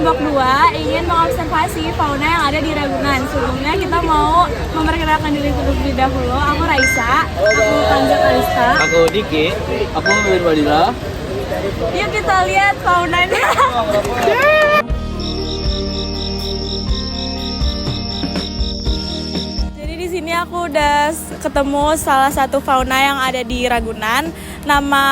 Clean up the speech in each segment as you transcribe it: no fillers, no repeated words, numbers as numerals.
kelompok 2 ingin mengobservasi fauna yang ada di Ragunan. Sebelumnya kita mau memperkenalkan diri terlebih dahulu. Aku Raisa, aku Tanja Kalista. Aku Diki, aku Mir Badila. Yuk kita lihat faunanya. Jadi di sini aku udah ketemu salah satu fauna yang ada di Ragunan. Nama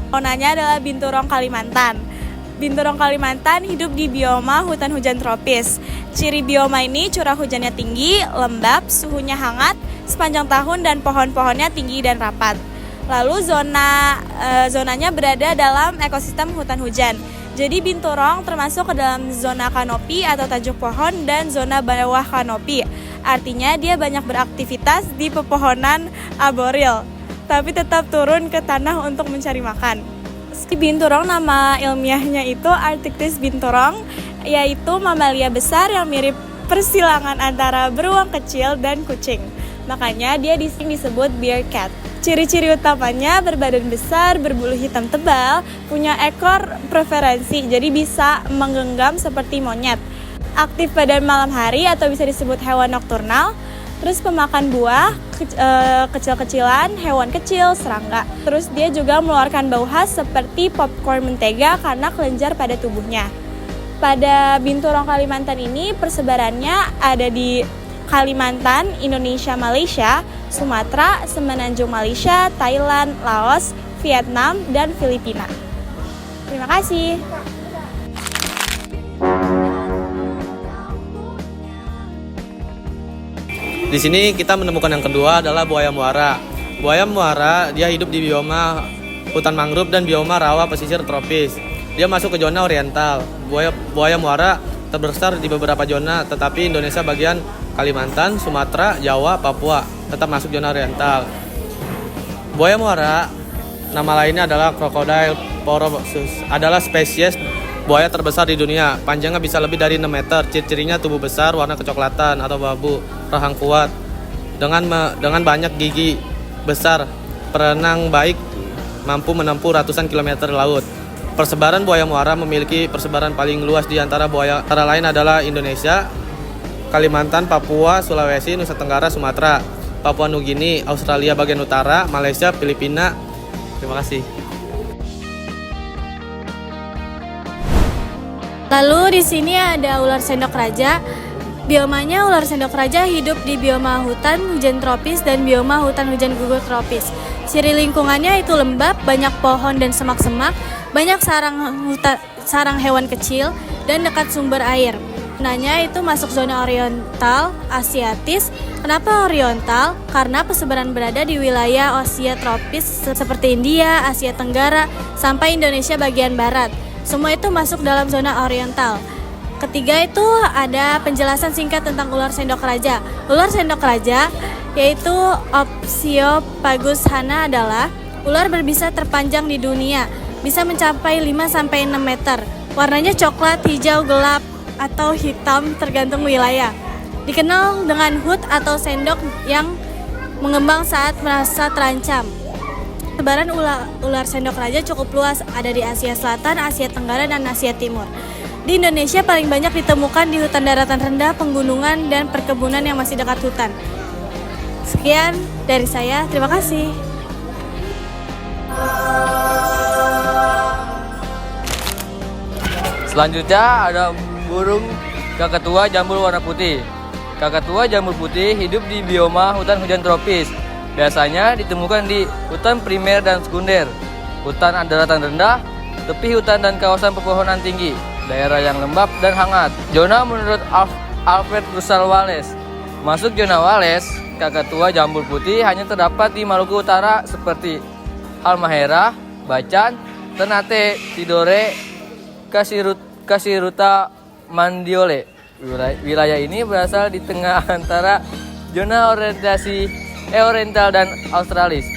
faunanya adalah binturong Kalimantan. Binturong Kalimantan hidup di bioma hutan hujan tropis. Ciri bioma ini curah hujannya tinggi, lembab, suhunya hangat sepanjang tahun dan pohon-pohonnya tinggi dan rapat. Lalu zonanya berada dalam ekosistem hutan hujan. Jadi binturong termasuk ke dalam zona kanopi atau tajuk pohon dan zona bawah kanopi. Artinya dia banyak beraktivitas di pepohonan arboreal, tapi tetap turun ke tanah untuk mencari makan. Binturong nama ilmiahnya itu Arctictis binturong, yaitu mamalia besar yang mirip persilangan antara beruang kecil dan kucing. Makanya dia disebut bear cat. Ciri-ciri utamanya berbadan besar, berbulu hitam tebal, punya ekor preferensi, jadi bisa menggenggam seperti monyet. Aktif pada malam hari atau bisa disebut hewan nokturnal. Terus pemakan buah, kecil-kecilan, hewan kecil, serangga. Terus dia juga mengeluarkan bau khas seperti popcorn mentega karena kelenjar pada tubuhnya. Pada binturong Kalimantan ini persebarannya ada di Kalimantan, Indonesia, Malaysia, Sumatera, Semenanjung Malaysia, Thailand, Laos, Vietnam, dan Filipina. Terima kasih. Di sini kita menemukan yang kedua adalah buaya muara. Buaya muara dia hidup di bioma hutan mangrove dan bioma rawa pesisir tropis. Dia masuk ke zona oriental. Buaya muara terbesar di beberapa zona, tetapi Indonesia bagian Kalimantan, Sumatera, Jawa, Papua tetap masuk zona oriental. Buaya muara, nama lainnya adalah Crocodile porosus, adalah spesies buaya terbesar di dunia. Panjangnya bisa lebih dari 6 meter. Ciri-cirinya tubuh besar, warna kecoklatan atau abu, rahang kuat, dengan banyak gigi besar, perenang baik, mampu menempuh ratusan kilometer laut. Persebaran buaya muara memiliki persebaran paling luas di antara buaya. Antara lain adalah Indonesia, Kalimantan, Papua, Sulawesi, Nusa Tenggara, Sumatera, Papua Nugini, Australia bagian utara, Malaysia, Filipina. Terima kasih. Lalu di sini ada ular sendok raja. Biomanya ular sendok raja hidup di bioma hutan hujan tropis dan bioma hutan hujan gugur tropis. Ciri lingkungannya itu lembab, banyak pohon dan semak-semak, banyak sarang hewan kecil dan dekat sumber air. Nanya itu masuk zona oriental, Asiatis. Kenapa oriental? Karena persebaran berada di wilayah Asia tropis seperti India, Asia Tenggara, sampai Indonesia bagian barat. Semua itu masuk dalam zona oriental. Ketiga itu ada penjelasan singkat tentang ular sendok raja. Ular sendok raja yaitu Opsiopagus hana adalah ular berbisa terpanjang di dunia. Bisa mencapai 5-6 meter. Warnanya coklat, hijau, gelap, atau hitam tergantung wilayah. Dikenal dengan hood atau sendok yang mengembang saat merasa terancam. Sebaran ular sendok raja cukup luas, ada di Asia Selatan, Asia Tenggara, dan Asia Timur. Di Indonesia paling banyak ditemukan di hutan daratan rendah, penggunungan, dan perkebunan yang masih dekat hutan. Sekian dari saya, terima kasih. Selanjutnya ada burung kakatua jambul warna putih. Kakatua jambul putih hidup di bioma hutan hujan tropis. Biasanya ditemukan di hutan primer dan sekunder, hutan daratan rendah, tepi hutan dan kawasan pepohonan tinggi, daerah yang lembab dan hangat. Zona menurut Alfred Russel Wallace. Masuk zona Wallace, kakatua jambul putih hanya terdapat di Maluku Utara seperti Halmahera, Bacan, Ternate, Tidore, Kasiruta, Mandiole. Wilayah ini berasal di tengah antara zona oriental dan australis,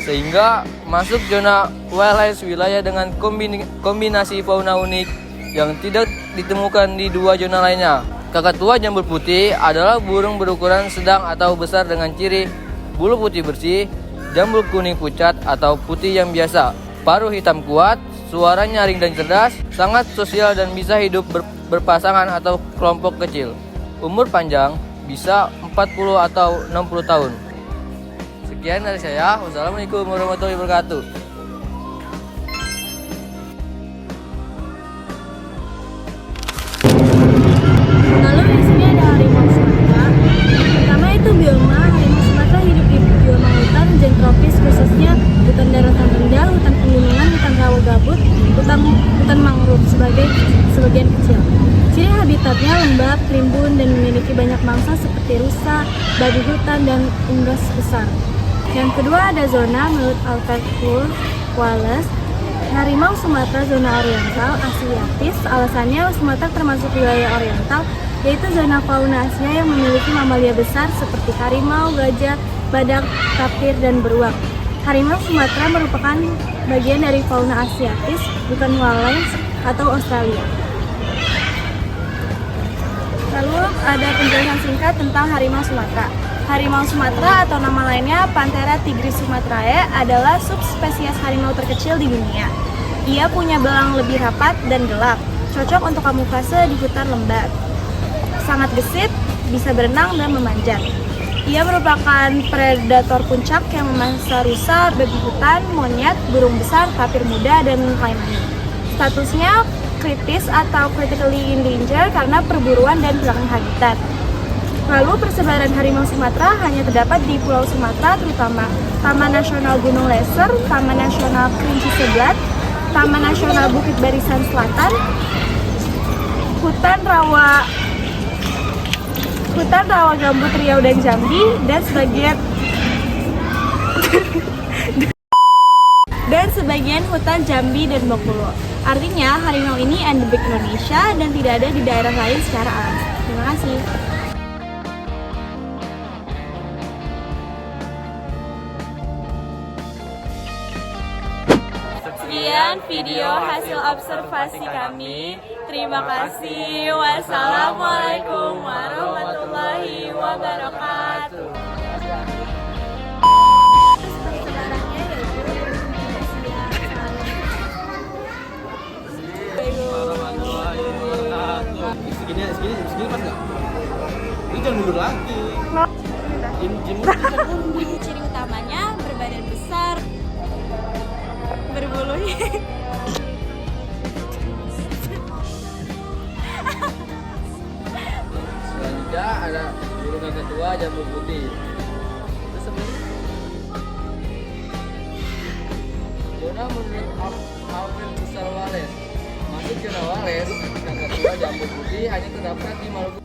sehingga masuk zona Wallace, wilayah dengan kombinasi fauna unik yang tidak ditemukan di dua zona lainnya. Kakatua jambul putih adalah burung berukuran sedang atau besar dengan ciri bulu putih bersih, jambul kuning pucat atau putih yang biasa, paruh hitam kuat, suara nyaring dan cerdas, sangat sosial dan bisa hidup berpasangan atau kelompok kecil. Umur panjang bisa 40 atau 60 tahun. Sekian dari saya. Wassalamualaikum warahmatullahi wabarakatuh. Lalu di sini ada harimau Sumatera. Pertama itu bioma harimau Sumatera hidup di bioma hutan dan tropis, khususnya hutan daratan rendah, hutan pegunungan, hutan rawa gabut, hutan mangrove sebagian kecil. Ciri habitatnya lembab, rimbun, dan memiliki banyak mangsa seperti rusa, babi hutan, dan unggas besar. Yang kedua ada zona menurut Alfred Wallace. Harimau Sumatera zona oriental Asiatis. Alasannya Sumatera termasuk wilayah oriental, yaitu zona fauna Asia yang memiliki mamalia besar seperti harimau, gajah, badak, tapir, dan beruang. Harimau Sumatera merupakan bagian dari fauna Asiatis, bukan Wales atau Australia. Lalu ada penjelasan singkat tentang harimau Sumatera. Harimau Sumatera atau nama lainnya Panthera tigris sumatrae adalah subspesies harimau terkecil di dunia. Ia punya belang lebih rapat dan gelap, cocok untuk kamuflase di hutan lebat. Sangat gesit, bisa berenang dan memanjat. Ia merupakan predator puncak yang memangsa rusa, babi hutan, monyet, burung besar, tapir muda, dan lain-lain. Statusnya kritis atau critically endangered karena perburuan dan hilang habitat. Lalu persebaran harimau Sumatera hanya terdapat di Pulau Sumatera, terutama Taman Nasional Gunung Leser, Taman Nasional Kerinci Seblat, Taman Nasional Bukit Barisan Selatan, Hutan Rawa Gambut Riau dan Jambi, dan sebagian hutan Jambi dan Bengkulu. Artinya harimau ini endemik Indonesia dan tidak ada di daerah lain secara alami. Terima kasih. Sekian video hasil observasi kami. Terima kasih. Wassalamualaikum warahmatullahi wabarakatuh. Persebarannya yaitu Segini pas nggak? Ini jangan mundur lagi. Ciri utamanya berbadan besar, berbulu. Selanjutnya ada burung kakak tua jambu putih. Terus sebelumnya zona menurut Alfred Wallace. Masuk zona Wallace, kakak tua jambu putih hanya terdapat di Maluku.